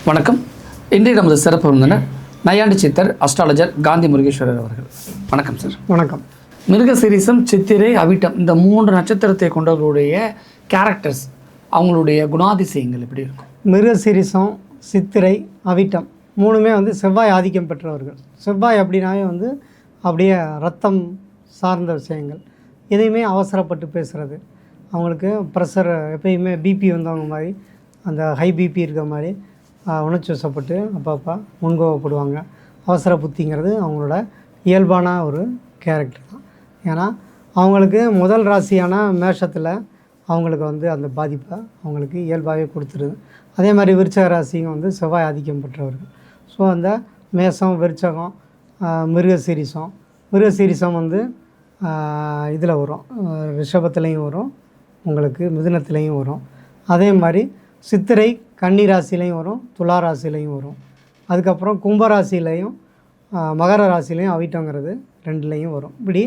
வணக்கம். இன்றைய நமது சிறப்பு விருந்தினர் நையாண்டி சித்தர் அஸ்ட்ராலஜர் காந்தி முருகேஸ்வரர் அவர்கள். வணக்கம் சார். வணக்கம். மிருகசீரிசம், சித்திரை, அவிட்டம் இந்த 3 நட்சத்திரத்தை கொண்டவர்களுடைய கேரக்டர்ஸ், அவங்களுடைய குணாதிசயங்கள் எப்படி இருக்கும்? மிருகசீரிசம், சித்திரை, அவிட்டம் 3மே செவ்வாய் ஆதிக்கம் பெற்றவர்கள். செவ்வாய் அப்படின்னாவே அப்படியே ரத்தம் சார்ந்த விஷயங்கள், எதையுமே அவசரப்பட்டு பேசுகிறது, அவங்களுக்கு ப்ரெஷர் எப்பயுமே பிபி வந்தவங்க மாதிரி, அந்த ஹை பிபி இருக்கிற மாதிரி உணர்ச்சி வசப்பட்டு அப்பப்போ முன்கோவப்படுவாங்க. அவசர புத்திங்கிறது அவங்களோட இயல்பான ஒரு கேரக்டர் தான். ஏன்னா அவங்களுக்கு முதல் ராசியான மேஷத்தில் அவங்களுக்கு அந்த பாதிப்பை அவங்களுக்கு இயல்பாகவே கொடுத்துருது. அதே மாதிரி விருச்சக ராசிங்க செவ்வாய் ஆதிக்கம் பெற்றவர்கள். ஸோ அந்த மேஷம், விருச்சகம், மிருகசீரிசம் இதில் வரும், ரிஷபத்துலேயும் வரும், உங்களுக்கு மிதுனத்துலேயும் வரும். அதே மாதிரி சித்திரை கன்னி ராசிலையும் வரும், துலா ராசிலையும் வரும். அதுக்கப்புறம் கும்பராசிலையும் மகர ராசிலையும் அவிட்டங்கிறது 2லேயும் வரும். இப்படி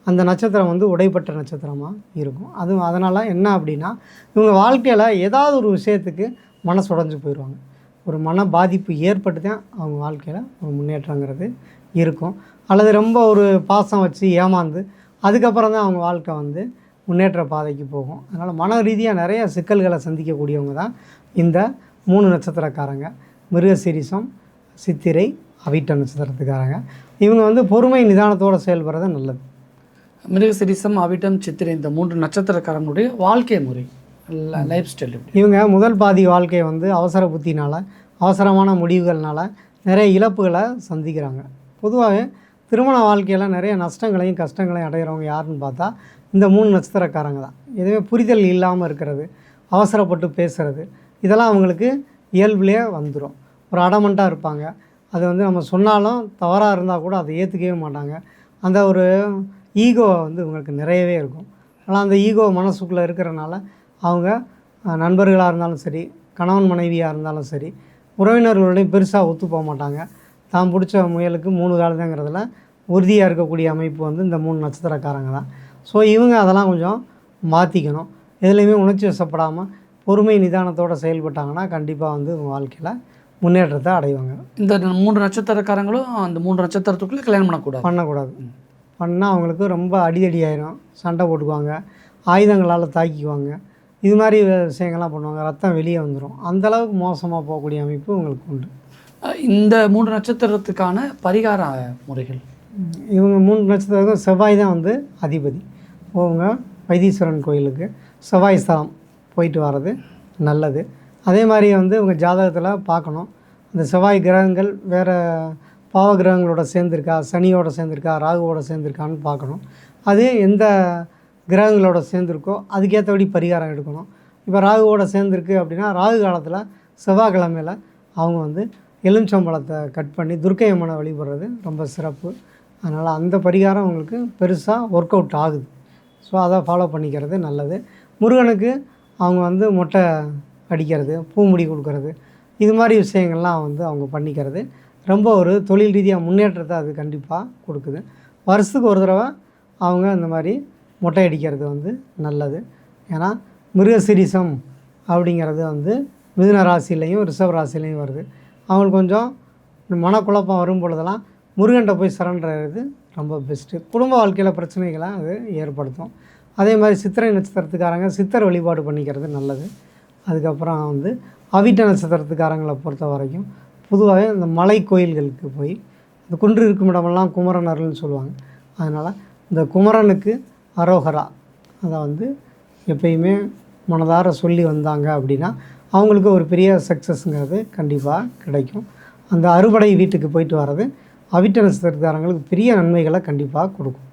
அந்த நட்சத்திரம் உடைப்பட்ட நட்சத்திரமாக இருக்கும். அதனால் என்ன அப்படின்னா, இவங்க வாழ்க்கையில் ஏதாவது ஒரு விஷயத்துக்கு மனசு உடைஞ்சு போயிடுவாங்க. ஒரு மன பாதிப்பு ஏற்பட்டு தான் அவங்க வாழ்க்கையில் ஒரு முன்னேற்றங்கிறது இருக்கும். அல்லது ரொம்ப ஒரு பாசம் வச்சு ஏமாந்து அதுக்கப்புறம் தான் அவங்க வாழ்க்கை முன்னேற்ற பாதைக்கு போகும். அதனால் மன ரீதியாக நிறைய சிக்கல்களை சந்திக்கக்கூடியவங்க தான் இந்த 3 நட்சத்திரக்காரங்க. மிருகசீரிசம், சித்திரை, அவிட்ட நட்சத்திரத்துக்காரங்க. இவங்க பொறுமை நிதானத்தோடு செயல்படுறது நல்லது. மிருகசீரிசம், அவிட்டம், சித்திரை இந்த 3 நட்சத்திரக்காரங்களுடைய வாழ்க்கை முறை, லைஃப் ஸ்டைல், இவங்க முதல் பாதி வாழ்க்கையை அவசர புத்தினால், அவசரமான முடிவுகள்னால நிறைய இழப்புகளை சந்திக்கிறாங்க. பொதுவாகவே திருமண வாழ்க்கையில் நிறைய நஷ்டங்களையும் கஷ்டங்களையும் அடைகிறவங்க யாருன்னு பார்த்தா இந்த 3 நட்சத்திரக்காரங்க தான். எதுவுமே புரிதல் இல்லாமல் இருக்கிறது, அவசரப்பட்டு பேசுகிறது, இதெல்லாம் அவங்களுக்கு இயல்புலேயே வந்துடும். ஒரு அடமெண்ட்டாக இருப்பாங்க. அது நம்ம சொன்னாலும் தவறாக இருந்தால் கூட அதை ஏற்றுக்கவே மாட்டாங்க. அந்த ஒரு ஈகோ இவங்களுக்கு நிறையவே இருக்கும். ஆனால் அந்த ஈகோ மனசுக்குள்ளே இருக்கிறனால அவங்க நண்பர்களாக இருந்தாலும் சரி, கணவன் மனைவியாக இருந்தாலும் சரி, உறவினர்களுடையும் பெருசாக ஒத்து போக மாட்டாங்க. தான் பிடிச்ச முயலுக்கு 3 காலதாங்கிறதுல உறுதியாக இருக்கக்கூடிய அமைப்பு இந்த 3 நட்சத்திரக்காரங்க தான். ஸோ இவங்க அதெல்லாம் கொஞ்சம் மாற்றிக்கணும். எதுலேயுமே உணர்ச்சி வசப்படாமல் பொறுமை நிதானத்தோடு செயல்பட்டாங்கன்னா கண்டிப்பாக இவங்க வாழ்க்கையில் முன்னேற்றத்தை அடைவாங்க. இந்த 3 நட்சத்திரக்காரங்களும் அந்த 3 நட்சத்திரத்துக்குள்ளே கல்யாணம் பண்ணக்கூடாது. பண்ணால் அவங்களுக்கு ரொம்ப அடிதடி ஆயிரும், சண்டை போட்டுக்குவாங்க, ஆயுதங்களால் தாக்கிக்குவாங்க, இது மாதிரி விஷயங்கள்லாம் பண்ணுவாங்க, ரத்தம் வெளியே வந்துடும். அந்தளவுக்கு மோசமாக போகக்கூடிய அமைப்பு உங்களுக்கு உண்டு. இந்த 3 நட்சத்திரத்துக்கான பரிகார முறைகள், இவங்க 3 நட்சத்திரத்துக்கும் செவ்வாய் தான் அதிபதி. அவங்க வைத்தீஸ்வரன் கோயிலுக்கு செவ்வாய் ஸ்தலம் போயிட்டு வர்றது நல்லது. அதே மாதிரி இவங்க ஜாதகத்தில் பார்க்கணும், அந்த செவ்வாய் கிரகங்கள் வேறு பாவ கிரகங்களோட சேர்ந்துருக்கா, சனியோட சேர்ந்துருக்கா, ராகுவோட சேர்ந்துருக்கான்னு பார்க்கணும். அது எந்த கிரகங்களோட சேர்ந்துருக்கோ அதுக்கேற்றபடி பரிகாரம் எடுக்கணும். இப்போ ராகுவோட சேர்ந்துருக்கு அப்படின்னா ராகு காலத்தில் செவ்வாய்க்கிழமையில் அவங்க எலுமிச்சம்பழத்தை கட் பண்ணி துர்க்கை அம்மனை வழிபடுறது ரொம்ப சிறப்பு. அதனால் அந்த பரிகாரம் உங்களுக்கு பெருசாக ஒர்க் அவுட் ஆகுது. ஸோ அதை ஃபாலோ பண்ணிக்கிறது நல்லது. முருகனுக்கு அவங்க மொட்டை அடிக்கிறது, பூமுடி கொடுக்கறது, இது மாதிரி விஷயங்கள்லாம் அவங்க பண்ணிக்கிறது ரொம்ப ஒரு தொழில் ரீதியாக முன்னேற்றத்தை அது கண்டிப்பாக கொடுக்குது. வருஷத்துக்கு ஒரு தடவை அவங்க இந்த மாதிரி மொட்டை அடிக்கிறது நல்லது. ஏன்னா மிருகசீரிசம் அப்படிங்கிறது மிதுன ராசிலையும் ரிஷப ராசிலையும் வருது. அவங்களுக்கு கொஞ்சம் மனக்குழப்பம் வரும் பொழுதெல்லாம் முருகன்கிட்ட போய் சரண்டறது ரொம்ப பெஸ்ட்டு. குடும்ப வாழ்க்கையில் பிரச்சனைகளை அது ஏற்படுத்தும். அதே மாதிரி சித்திரை நட்சத்திரத்துக்காரங்க சித்தர் வழிபாடு பண்ணிக்கிறது நல்லது. அதுக்கப்புறம் அவிட்ட நட்சத்திரத்துக்காரங்களை பொறுத்த வரைக்கும் பொதுவாகவே இந்த மலை கோயில்களுக்கு போய் இந்த குன்று இருக்கும் இடமெல்லாம் குமரன் அருள்னு சொல்லுவாங்க. அதனால் இந்த குமரனுக்கு அரோகரா அதை எப்பயுமே மனதார சொல்லி வந்தாங்க அப்படின்னா அவங்களுக்கு ஒரு பெரிய சக்ஸஸ்ங்கிறது கண்டிப்பாக கிடைக்கும். அந்த அறுபடை வீட்டுக்கு போயிட்டு வர்றது அவிட்ட நட்சத்திரக்காரங்களுக்கு பெரிய நன்மைகளை கண்டிப்பாக கொடுக்கும்.